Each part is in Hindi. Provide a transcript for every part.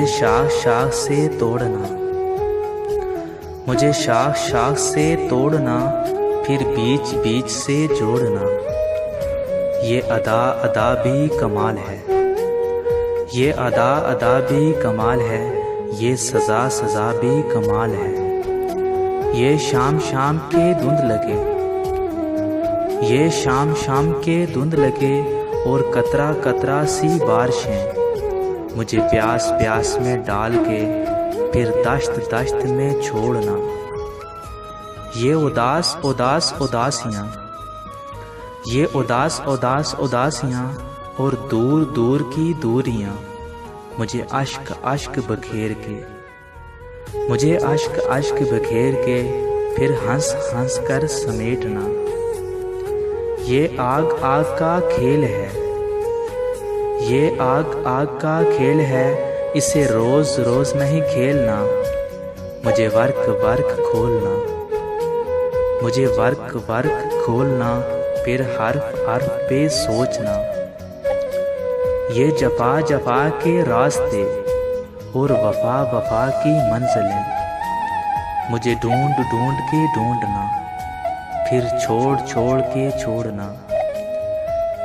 मुझे शाख शाख से तोड़ना, मुझे शाख शाख से तोड़ना, फिर बीच बीच से जोड़ना। ये अदा अदा भी कमाल है, ये अदा अदा भी कमाल है, ये सज़ा सज़ा भी कमाल है। ये शाम शाम के धुंध लगे, ये शाम शाम के धुंध लगे, और कतरा कतरा सी बारिशें मुझे प्यास प्यास में डाल के फिर दश्त दश्त में छोड़ना। ये उदास उदास उदासियाँ, ये उदास उदास उदासियाँ, और दूर दूर की दूरियाँ मुझे अश्क अश्क बखेर के, मुझे अश्क अश्क बखेर के फिर हंस हंस कर समेटना। ये आग आग का खेल है, ये आग आग का खेल है, इसे रोज रोज नहीं खेलना। मुझे वर्क वर्क खोलना, मुझे वर्क वर्क खोलना, फिर हर्फ हर्फ पे सोचना। ये जफा जफा के रास्ते और वफा वफा की मंजिलें मुझे ढूंढ ढूंढ के ढूंढना, फिर छोड़ छोड़ के छोड़ना।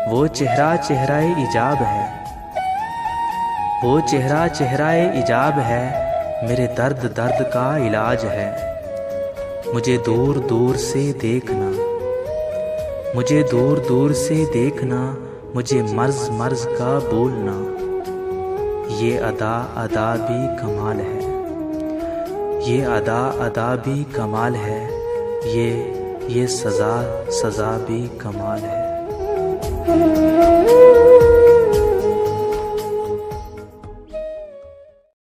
वो चेहरा चेहराए इजाब है, वो चेहरा चेहराए इजाब है, मेरे दर्द दर्द का इलाज है। मुझे दूर दूर से देखना, मुझे दूर दूर से देखना, मुझे मर्ज मर्ज का बोलना। ये अदा अदा भी कमाल है, ये अदा अदा भी कमाल है, ये सज़ा सज़ा भी कमाल है।